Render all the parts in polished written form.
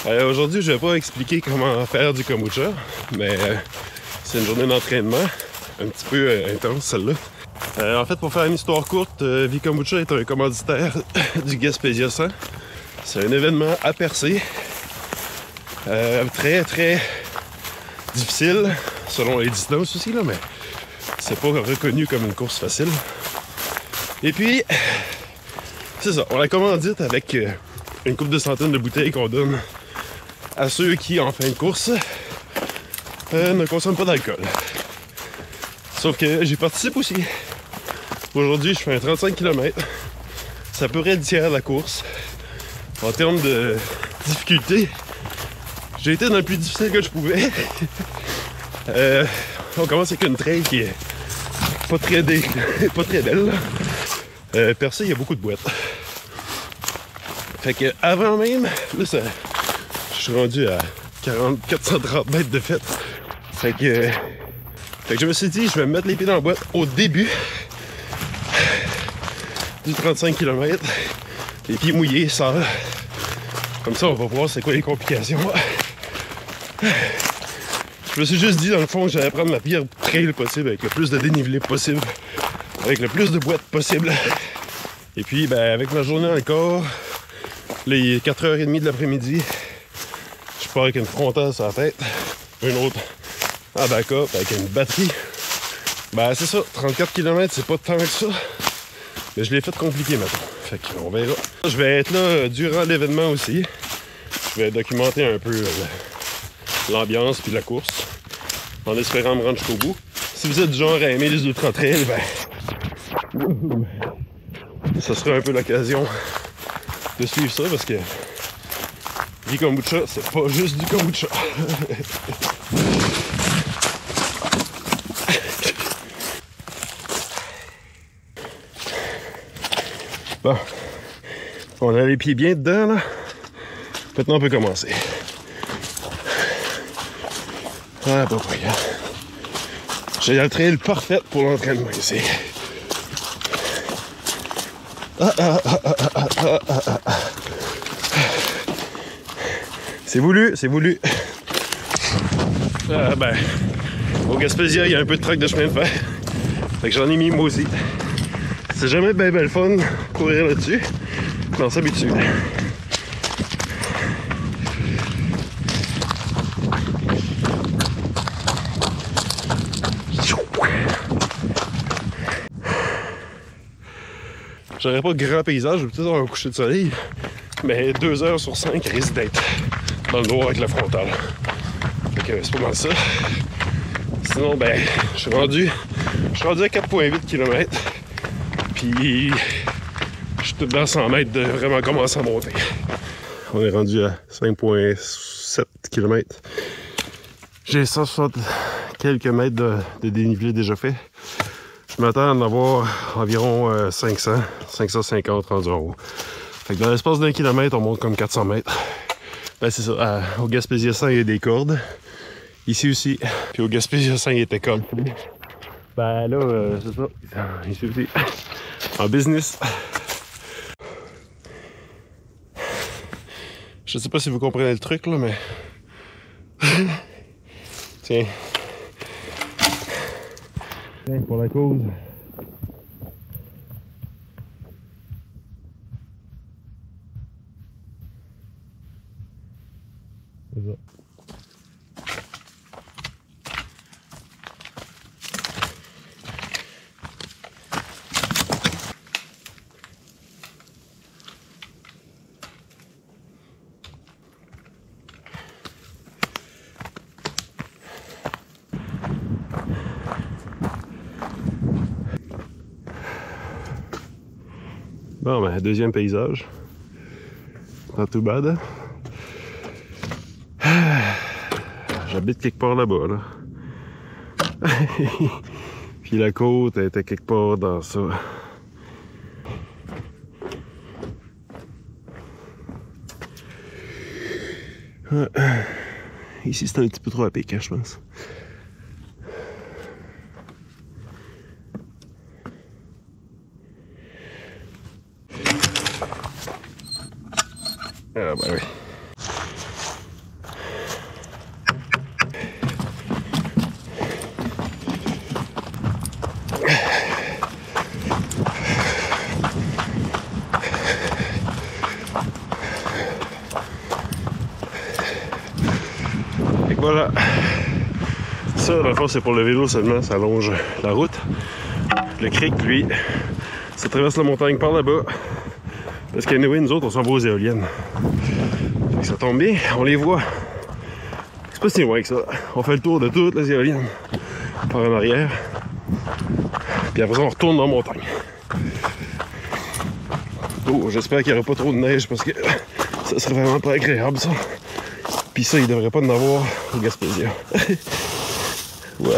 Aujourd'hui, je vais pas expliquer comment faire du kombucha, mais c'est une journée d'entraînement un petit peu intense, celle-là. En fait, pour faire une histoire courte, V-Kombucha est un commanditaire du Gaspésia 100. C'est un événement à percer, très très difficile, selon les distances aussi, là, mais c'est pas reconnu comme une course facile. Et puis, c'est ça, on la commandite avec une couple de centaines de bouteilles qu'on donne à ceux qui, en fin de course, ne consomment pas d'alcool. Sauf que j'y participe aussi. Aujourd'hui, je fais un 35 km. C'est à peu près le tiers de la course. En termes de difficulté, j'ai été dans le plus difficile que je pouvais. On commence avec une trail qui est pas très belle. Percé, il y a beaucoup de boîtes. Fait que avant même, là, je suis rendu à 430 mètres de fête. Fait que je me suis dit, je vais me mettre les pieds dans la boîte au début du 35 km. Les pieds mouillés, ça. Comme ça, on va voir c'est quoi les complications. Je me suis juste dit, dans le fond, que j'allais prendre la pire trail possible, avec le plus de dénivelé possible, avec le plus de boîtes possible. Et puis, ben, avec ma journée encore, les 4h30 de l'après-midi, je pars avec une frontale sur la tête, une autre en backup avec une batterie. Ben, c'est ça, 34 km, c'est pas tant que ça. Mais je l'ai fait compliqué maintenant. Fait qu'on verra. Je vais être là durant l'événement aussi. Je vais documenter un peu l'ambiance puis la course, en espérant me rendre jusqu'au bout. Si vous êtes du genre à aimer les ultra-trails, ben, ça sera un peu l'occasion de suivre ça, parce que du kombucha, c'est pas juste du kombucha. Bon, on a les pieds bien dedans, là. Maintenant, on peut commencer. Ah, pas rien. J'ai la trail parfaite pour l'entraînement ici. C'est voulu, c'est voulu. Ben, au Gaspésia, il y a un peu de track de chemin de fer. Fait que j'en ai mis moi aussi. C'est jamais bien le fun courir là-dessus, mais on s'habitue. J'aurais pas de grand paysage, je vais peut-être avoir un coucher de soleil, mais 2 heures sur 5 risque d'être dans le noir avec la frontale. Fait que c'est pas mal ça. Sinon, ben, je suis rendu à 4,8 km. Puis, je suis tout dans 100 mètres de vraiment commencer à monter. On est rendu à 5,7 km. J'ai 160 quelques mètres de dénivelé déjà fait. Je m'attends à en avoir environ 550 rendus en haut. Fait que dans l'espace d'un kilomètre, on monte comme 400 mètres. Ben c'est ça, au Gaspésia 100, il y a des cordes. Ici aussi. Puis au Gaspésia 100, il était comme. Ben là, c'est ça. Ici aussi. En business. Je sais pas si vous comprenez le truc, là, mais... Tiens. Pour la cause. C'est ça. Bon, ben, deuxième paysage. Not too bad. J'habite quelque part là-bas, là. Puis la côte elle était quelque part dans ça. Ici, c'est un petit peu trop à pic, hein, je pense. Ah, ben oui. Voilà. Ça, dans le fond, c'est pour le vélo seulement, ça allonge la route. Le creek, lui, ça traverse la montagne par là-bas. Parce qu'anyway, nous autres, on s'en va aux éoliennes. Fait que ça tombe bien, on les voit. C'est pas si loin que ça. On fait le tour de toutes les éoliennes par en arrière. Puis après ça, on retourne dans la montagne. Oh, j'espère qu'il n'y aura pas trop de neige parce que ça serait vraiment pas agréable, ça. Puis ça, il devrait pas en avoir au Gaspésia. Ouais.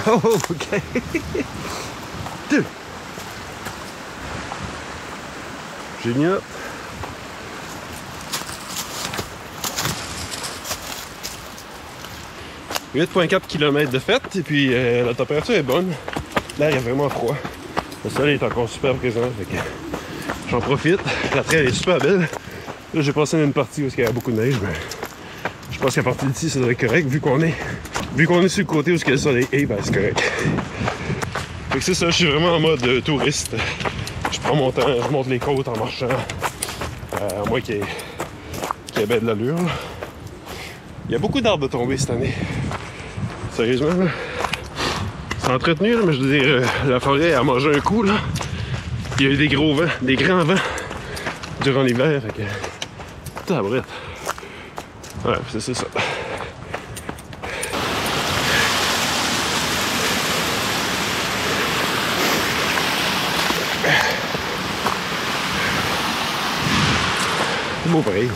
Oh, ok. Deux. Génial. « 8,4 km de fête et puis la température est bonne. L'air est vraiment froid. Le soleil est encore super présent. J'en profite. La trail est super belle. Là, j'ai passé une partie où il y a beaucoup de neige, mais je pense qu'à partir d'ici, ça devrait être correct vu qu'on est sur le côté où le soleil est, ben c'est correct. Fait que c'est ça, je suis vraiment en mode touriste. Je prends mon temps, je monte les côtes en marchant. À moins qu'il y ait bien de l'allure. Il y a beaucoup d'arbres de tomber cette année. Sérieusement, là. C'est entretenu, là, mais je veux dire, la forêt a mangé un coup, là. Il y a eu des gros vents, des grands vents durant l'hiver. Fait que... Tabrette. Ouais, c'est ça. C'est beau pareil.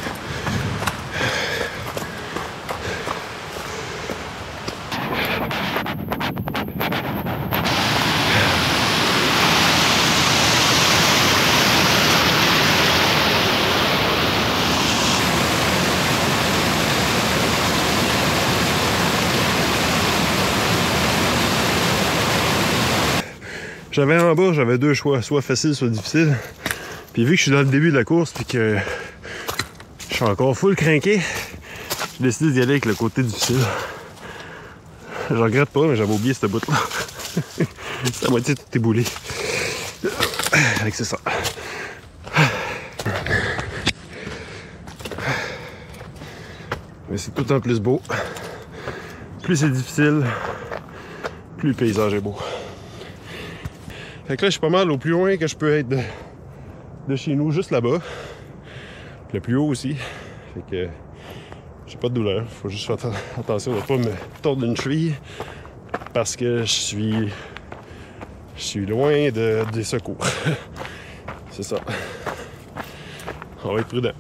J'avais en bas, j'avais deux choix, soit facile, soit difficile. Puis vu que je suis dans le début de la course, puis que je suis encore full crinqué, j'ai décidé d'y aller avec le côté difficile. Je regrette pas, mais j'avais oublié cette bout-là. C'est à moitié tout éboulé. Avec c'est ça. Mais c'est tout en plus beau. Plus c'est difficile, plus le paysage est beau. Fait que là, je suis pas mal au plus loin que je peux être de chez nous, juste là-bas. Le plus haut aussi. Fait que j'ai pas de douleur. Faut juste faire attention de pas me tordre une cheville parce que je suis loin des secours. C'est ça. On va être prudent.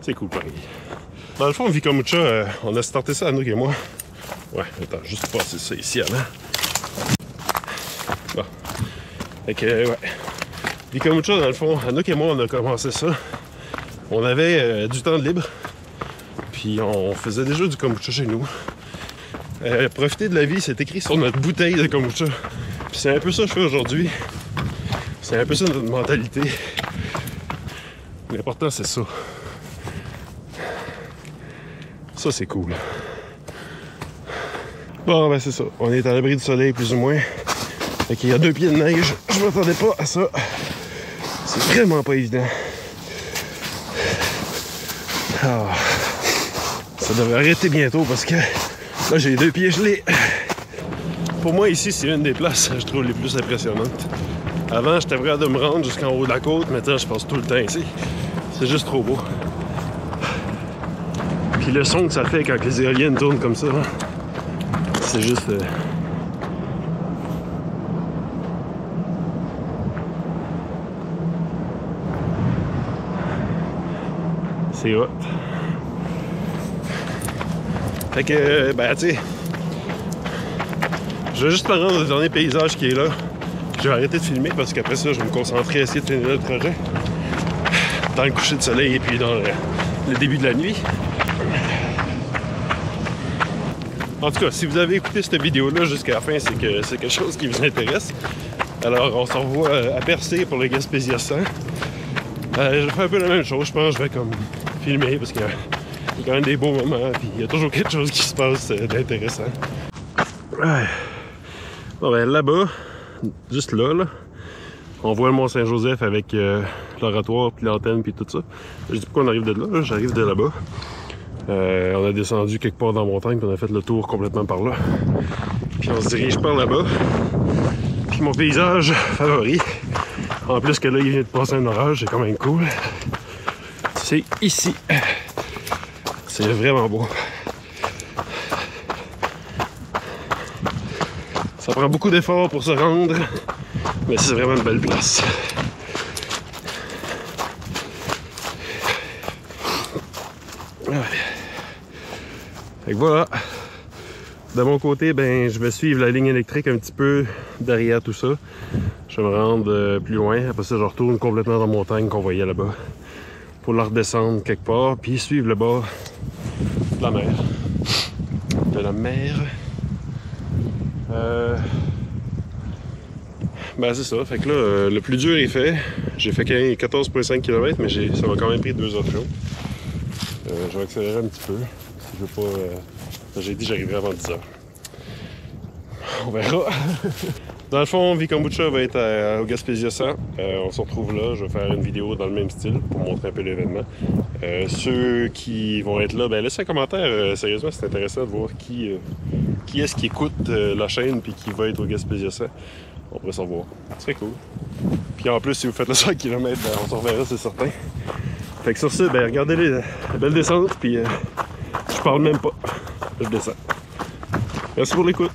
C'est cool, pareil. Dans le fond, Vikamucha, on a starté ça, Anouk et moi. Ouais, attends, juste passer ça ici avant. Bon. Fait que, ouais. Vikamucha, dans le fond, Anouk et moi, on a commencé ça. On avait du temps de libre. Puis on faisait déjà du kombucha chez nous. Profiter de la vie, c'est écrit sur notre bouteille de kombucha. Puis c'est un peu ça que je fais aujourd'hui. C'est un peu ça notre mentalité. L'important, c'est ça. Ça, c'est cool. Bon, ben c'est ça. On est à l'abri du soleil, plus ou moins. Fait qu'il y a 2 pieds de neige. Je m'attendais pas à ça. C'est vraiment pas évident. Ah. Ça devrait arrêter bientôt parce que là, j'ai 2 pieds gelés. Pour moi, ici, c'est une des places, je trouve, les plus impressionnantes. Avant, j'étais prêt de me rendre jusqu'en haut de la côte. Maintenant, je passe tout le temps ici. C'est juste trop beau. Puis le son que ça fait quand les éoliennes tournent comme ça, hein, c'est juste... C'est hot. Fait que, ben, tu sais, je vais juste te rendre le dernier paysage qui est là. Je vais arrêter de filmer parce qu'après ça, je vais me concentrer à essayer de finir le trajet. Dans le coucher de soleil et puis dans le début de la nuit. En tout cas, si vous avez écouté cette vidéo-là jusqu'à la fin, c'est que c'est quelque chose qui vous intéresse. Alors, on se revoit à Percé pour le Gaspésia 100. Je vais faire un peu la même chose, je pense. Je vais comme filmer parce que Il y a quand même des beaux moments, puis il y a toujours quelque chose qui se passe d'intéressant. Ouais. Bon ben là-bas, juste là, on voit le Mont-Saint-Joseph avec l'oratoire, puis l'antenne, puis tout ça. Je dis pourquoi on arrive de là, j'arrive de là-bas. On a descendu quelque part dans la montagne, puis on a fait le tour complètement par là. Puis on se dirige par là-bas. Puis mon paysage favori, en plus que là il vient de passer un orage, c'est quand même cool. C'est ici. C'est vraiment beau. Ça prend beaucoup d'efforts pour se rendre, mais c'est vraiment une belle place. Ouais. Fait que voilà. De mon côté, ben, je vais suivre la ligne électrique un petit peu derrière tout ça. Je vais me rendre plus loin. Après ça, je retourne complètement dans la montagne qu'on voyait là-bas. Pour la redescendre quelque part, puis suivre le bas de la mer. De la mer. Ben c'est ça. Fait que là, le plus dur est fait. J'ai fait 14,5 km, mais ça m'a quand même pris 2 heures de show. Je vais accélérer un petit peu. Si je veux pas... J'ai dit que j'arriverai avant 10 heures. On verra. Dans le fond, Vikombucha va être au Gaspésia 100. On se retrouve là. Je vais faire une vidéo dans le même style pour montrer un peu l'événement. Ceux qui vont être là, ben laissez un commentaire. Sérieusement, c'est intéressant de voir qui est-ce qui écoute la chaîne puis qui va être au Gaspésia 100. On pourrait s'en voir. Ce serait cool. Puis en plus, si vous faites le 100 km, ben, on se reverra, c'est certain. Fait que sur ça, ben, regardez la belle descente. Puis je parle même pas. Je descends. Merci pour l'écoute.